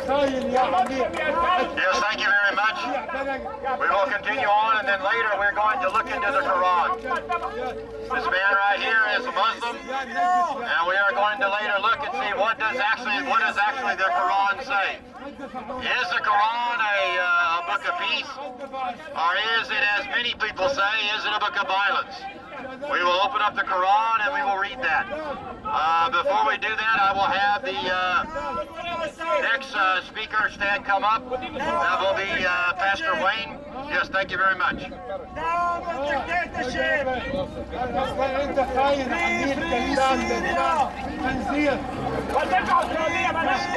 Yes, thank you very much. We will continue on, and then later we're going to look into the Quran. This man right here is a Muslim, and we are going to later look and see what does actually the Quran say. Is the Quran a book of peace, or is it, as many people say, is it a book of violence? We will open up the Quran and we will read that. Before we do that, I will have the next speaker stand come up. That will be Pastor Wayne. Yes, thank you very much.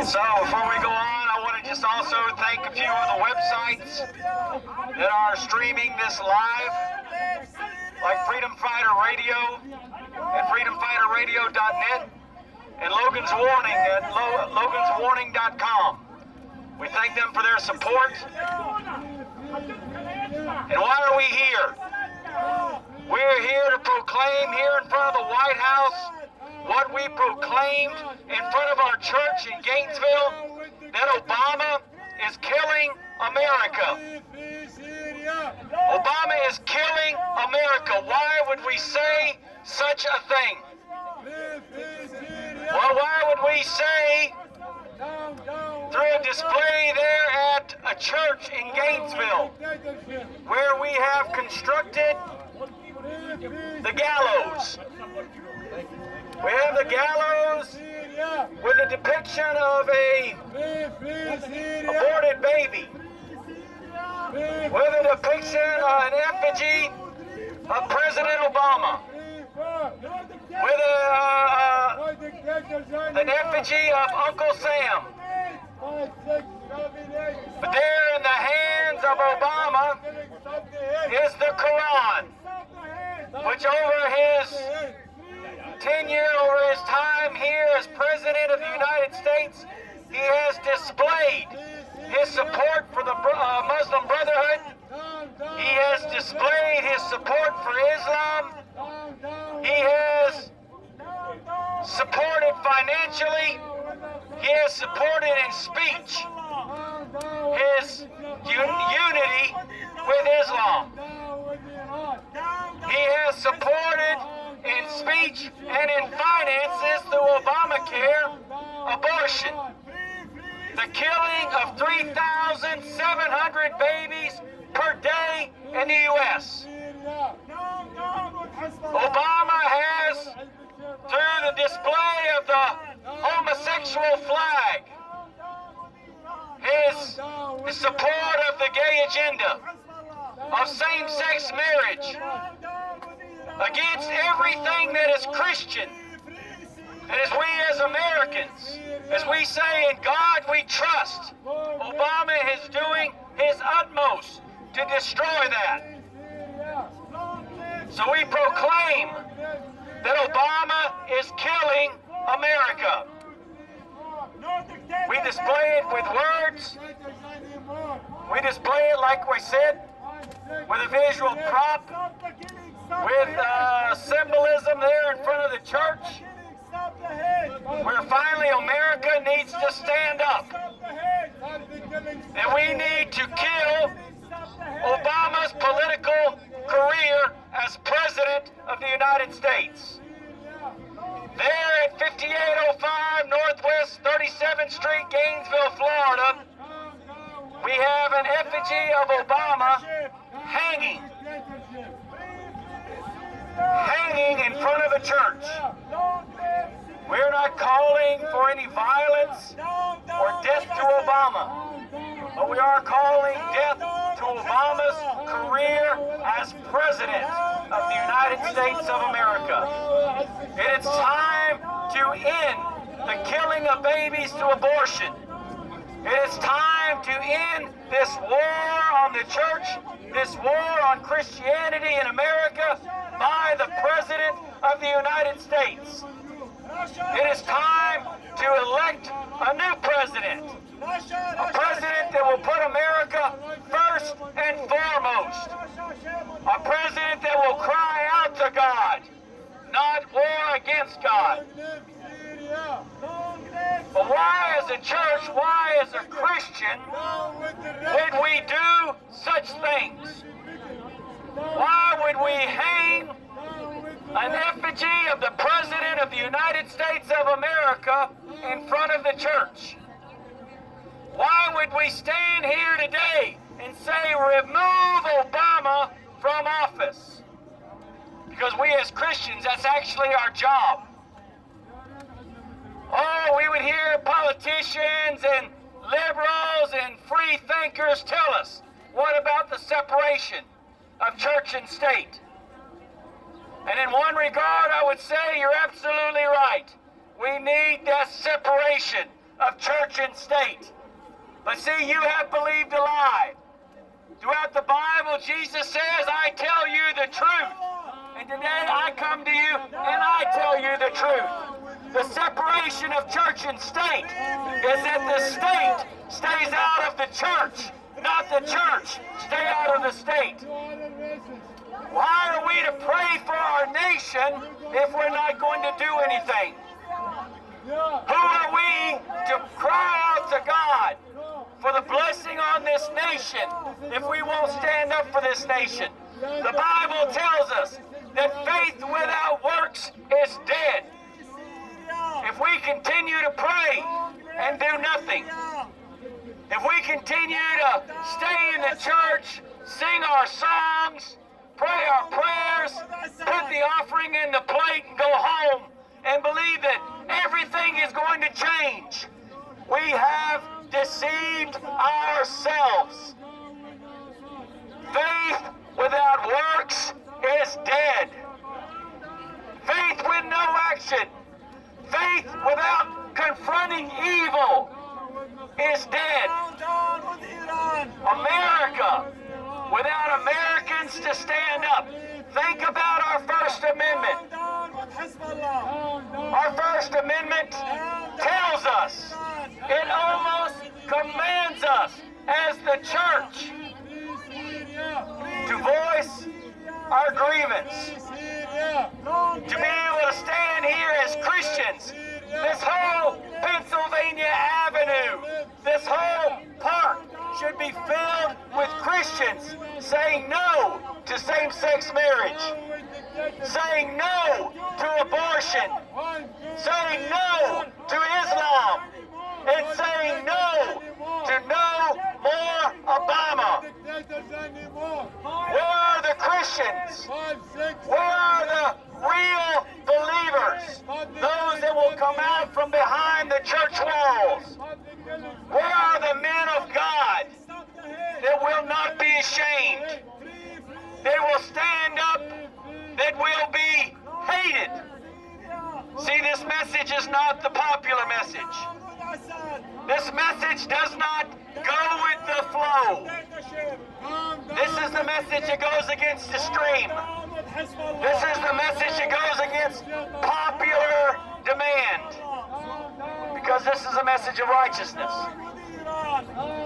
So before we go on, I want to just also thank a few of the websites that are streaming this live, like Freedom Fighter Radio at freedomfighterradio.net and Logan's Warning at loganswarning.com. We thank them for their support. And why are we here? We're here to proclaim here in front of the White House what we proclaimed in front of our church in Gainesville, that Obama is killing America. Obama is killing America. Why would we say such a thing? Well, why would we say through a display there at a church in Gainesville where we have constructed the gallows? We have the gallows with a depiction of a aborted baby, with a depiction, an effigy of President Obama, with an effigy of Uncle Sam. But there in the hands of Obama is the Quran, which over his tenure, over his time here as President of the United States, he has displayed his support for the Muslim Brotherhood. He has displayed his support for Islam. He has supported financially. He has supported in speech his unity with Islam. He has supported in speech and in finances through Obamacare abortion. The killing of 3,700 babies per day in the U.S. Obama has, through the display of the homosexual flag, his support of the gay agenda, of same-sex marriage, against everything that is Christian. And as we as Americans, as we say, in God we trust, Obama is doing his utmost to destroy that. So we proclaim that Obama is killing America. We display it with words. We display it, like we said, with a visual prop, with symbolism there in front of the church, where finally America needs to stand up. And we need to kill Obama's political career as President of the United States. There at 5805 Northwest 37th Street, Gainesville, Florida, we have an effigy of Obama hanging in front of a church. We're not calling for any violence or death to Obama, but we are calling death to Obama's career as President of the United States of America. And it's time to end the killing of babies to abortion. It is time to end this war on the church, this war on Christianity in America by the President of the United States. It is time to elect a new president, a president that will put America first and foremost, a president that will cry out to God, not war against God. But why as a church, why as a Christian would we do such things? Why would we hang an effigy of the President of the United States of America in front of the church? Why would we stand here today and say, remove Obama from office? Because we as Christians, that's actually our job. Oh, we would hear politicians and liberals and free thinkers tell us, what about the separation of church and state? And in one regard, I would say you're absolutely right. We need that separation of church and state. But see, you have believed a lie. Throughout the Bible, Jesus says, I tell you the truth. And today I come to you and I tell you the truth. The separation of church and state is that the state stays out of the church, not the church stay out of the state. Why are we to pray for our nation if we're not going to do anything? Who are we to cry out to God for the blessing on this nation if we won't stand up for this nation? The Bible tells us that faith without works is dead. If we continue to pray and do nothing, if we continue to stay in the church, sing our songs, pray our prayers, put the offering in the plate and go home and believe that everything is going to change, we have deceived ourselves. Faith without works is dead. Faith with no action, faith without confronting evil is dead. America without Americans to stand up. Think about our First Amendment. Our First Amendment tells us, it almost commands us as the church to voice our grievance, to be able to stand here as Christians. This whole Pennsylvania Avenue, this whole park should be filled with Christians saying no to same-sex marriage, saying no to abortion, saying no to Islam, and saying no to no more Obama. Where are the Christians? Where are the real believers? Those that will come out from behind the church walls. Where are the men of God that will not be ashamed? They will stand up, that will be hated. See, this message is not the popular message. This message does not go with the flow. This is the message that goes against the stream. This is the message that goes against popular demand. Because this is a message of righteousness.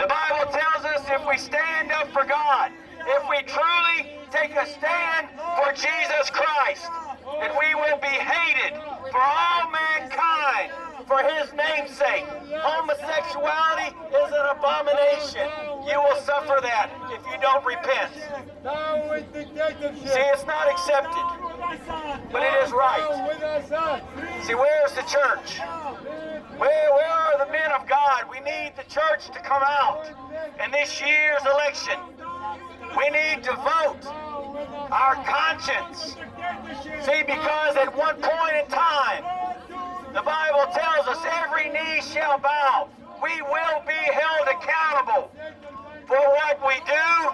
The Bible tells us if we stand up for God, if we truly take a stand for Jesus Christ, that we will be hated for all mankind for his name's sake. Homosexuality is an abomination. You will suffer that if you don't repent. See, it's not accepted, but it is right. See, where's the church? Where are the men of God? We need the church to come out in this year's election. We need to vote our conscience. See, because at one point in time, the Bible tells us every knee shall bow. We will be held accountable for what we do,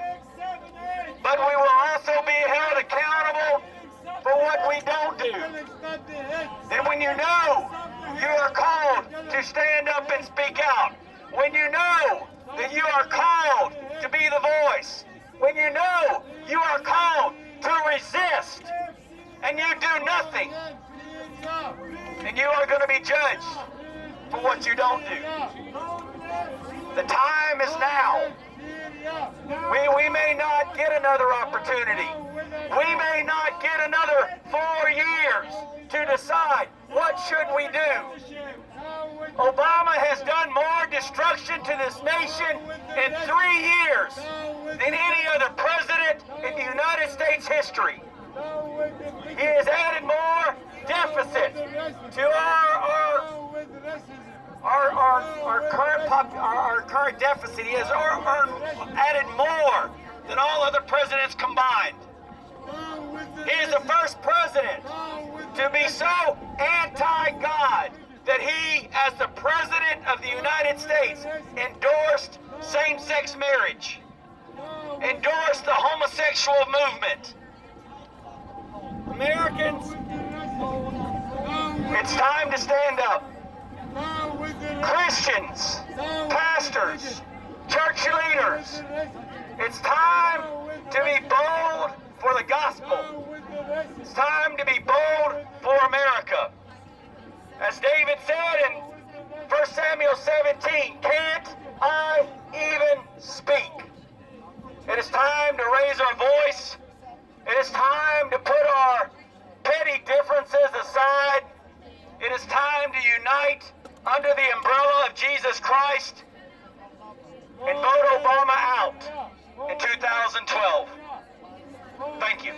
but we will also be held accountable for what we don't do. And when you know you are called to stand up and speak out, when you know that you are called to be the voice, when you know you are called to resist, and you do nothing, and you are going to be judged for what you don't do. The time is now. We may not get another opportunity. We may not get another 4 years. to decide what should we do. Obama has done more destruction to this nation in 3 years than any other president in the United States history. He has added more deficit to our current deficit. He has added more than all other presidents combined. He is the first president to be so anti-God that he, as the President of the United States, endorsed same-sex marriage, endorsed the homosexual movement. Americans, it's time to stand up. Christians, pastors, church leaders, it's time to be bold for the gospel. It's time to be bold for America. As David said in 1 Samuel 17, can't I even speak? It is time to raise our voice. It is time to put our petty differences aside. It is time to unite under the umbrella of Jesus Christ and vote Obama out in 2012. Thank you.